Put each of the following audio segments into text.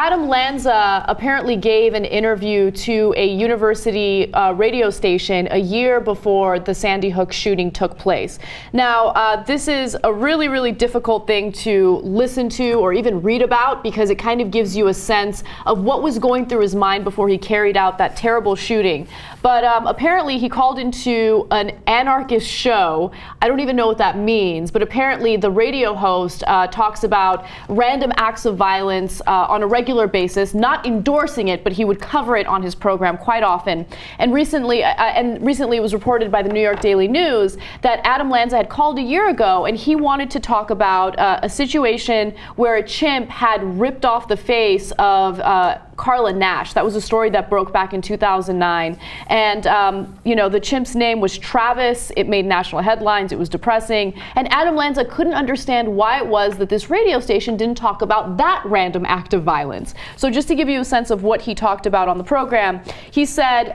Adam Lanza apparently gave an interview to a university radio station a year before the Sandy Hook shooting took place. Now, this is a really, really difficult thing to listen to or even read about because it kind of gives you a sense of what was going through his mind before he carried out that terrible shooting. But apparently he called into an anarchist show. I don't even know what that means, but apparently the radio host talks about random acts of violence on a regular basis, not endorsing it, but he would cover it on his program quite often. And recently it was reported by the New York Daily News that Adam Lanza had called a year ago, and he wanted to talk about a situation where a chimp had ripped off the face of Carla Nash. That was a story that broke back in 2009. And, the chimp's name was Travis. It made national headlines. It was depressing. And Adam Lanza couldn't understand why it was that this radio station didn't talk about that random act of violence. So just to give you a sense of what he talked about on the program, he said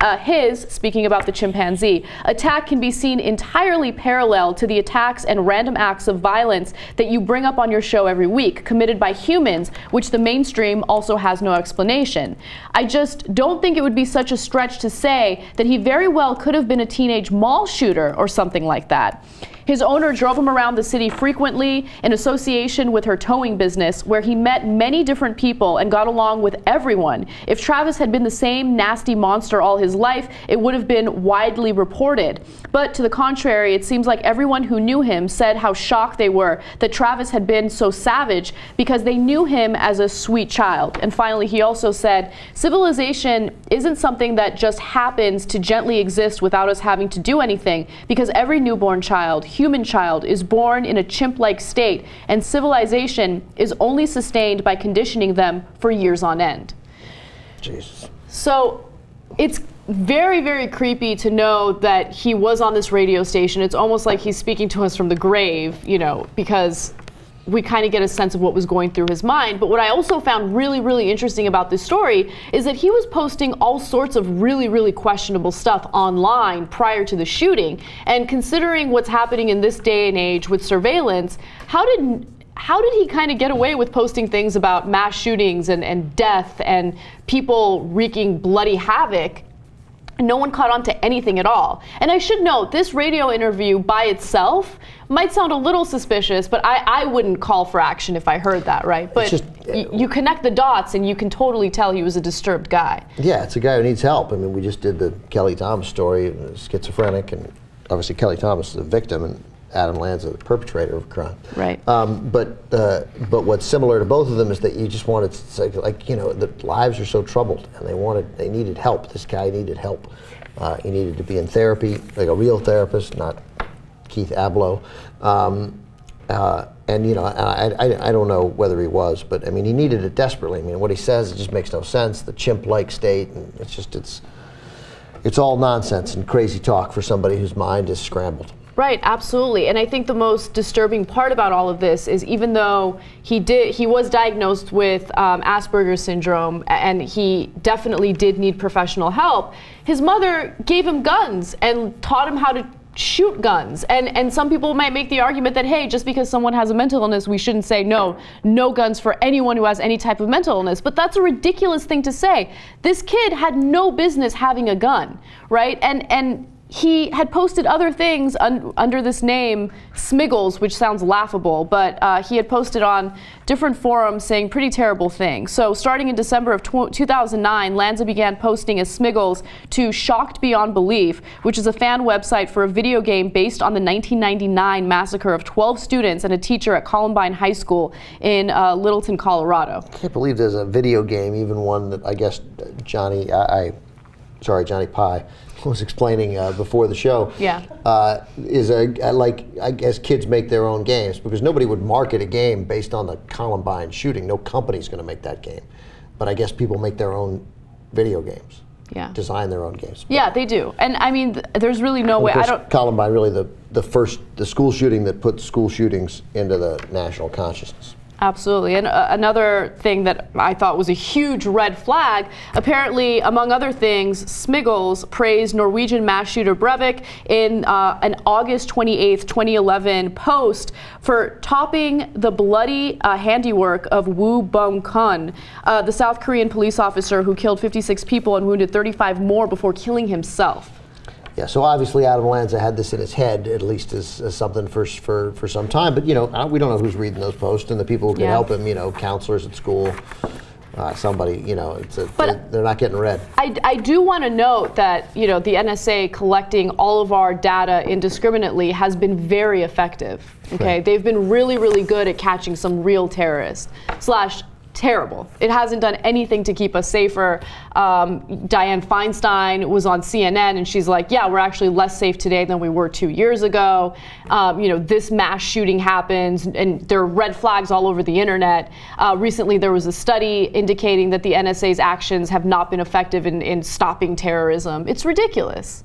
speaking about the chimpanzee, attack can be seen entirely parallel to the attacks and random acts of violence that you bring up on your show every week, committed by humans, which the mainstream also has no explanation. I just don't think it would be such a stretch to say that he very well could have been a teenage mall shooter or something like that. His owner drove him around the city frequently in association with her towing business, where he met many different people and got along with everyone. If Travis had been the same nasty monster all his life, it would have been widely reported. But to the contrary, it seems like everyone who knew him said how shocked they were that Travis had been so savage because they knew him as a sweet child. And finally, he also said, civilization isn't something that just happens to gently exist without us having to do anything, because every newborn child, human child, is born in a chimp-like state, and civilization is only sustained by conditioning them for years on end. Jesus. So it's very, very creepy to know that he was on this radio station. It's almost like he's speaking to us from the grave, because we kind of get a sense of what was going through his mind. But what I also found really, really interesting about this story is that he was posting all sorts of really, really questionable stuff online prior to the shooting. And considering what's happening in this day and age with surveillance, how did he kind of get away with posting things about mass shootings and death and people wreaking bloody havoc? No one caught on to anything at all. And I should note, this radio interview by itself might sound a little suspicious, but I wouldn't call for action if I heard that, right? But you connect the dots and you can totally tell he was a disturbed guy. Yeah, it's a guy who needs help. I mean, we just did the Kelly Thomas story, schizophrenic, and obviously Kelly Thomas is the victim and Adam Lanza, the perpetrator of a crime. Right. But what's similar to both of them is that you just wanted to say, the lives are so troubled, and they needed help. This guy needed help. He needed to be in therapy, like a real therapist, not Keith Abloh. I don't know whether he was, but I mean, he needed it desperately. I mean, what he says, it just makes no sense. The chimp-like state, and it's all nonsense and crazy talk for somebody whose mind is scrambled. Right, absolutely. And I think the most disturbing part about all of this is, even though he was diagnosed with Asperger's syndrome, and he definitely did need professional help, his mother gave him guns and taught him how to shoot guns. And some people might make the argument that, hey, just because someone has a mental illness, we shouldn't say no guns for anyone who has any type of mental illness. But that's a ridiculous thing to say. This kid had no business having a gun, right? And he had posted other things under this name, Smiggles, which sounds laughable, but he had posted on different forums saying pretty terrible things. So starting in December of 2009, Lanza began posting as Smiggles to Shocked Beyond Belief, which is a fan website for a video game based on the 1999 massacre of 12 students and a teacher at Columbine High School in Littleton, Colorado. I can't believe there's a video game, even one that I guess Johnny Pie was explaining before the show. Yeah. Is I guess kids make their own games, because nobody would market a game based on the Columbine shooting. No company's going to make that game. But I guess people make their own video games. Yeah. Design their own games. Yeah, they do. And I mean, there's really no way. Columbine really the school shooting that put school shootings into the national consciousness. Absolutely. And another thing that I thought was a huge red flag, apparently, among other things, Smiggles praised Norwegian mass shooter Breivik in an August 28th, 2011 post for topping the bloody handiwork of Woo Bong-kun, the South Korean police officer who killed 56 people and wounded 35 more before killing himself. Yeah, so obviously Adam Lanza had this in his head, at least as something for some time. But, we don't know who's reading those posts, and the people who can help him, counselors at school, somebody, they're not getting read. I do want to note that, the NSA collecting all of our data indiscriminately has been very effective. Okay, Right. They've been really, really good at catching some real terrorists / terrible. It hasn't done anything to keep us safer. Dianne Feinstein was on CNN and she's like, yeah, we're actually less safe today than we were 2 years ago. This mass shooting happens and there are red flags all over the internet. Recently there was a study indicating that the NSA's actions have not been effective in stopping terrorism. It's ridiculous.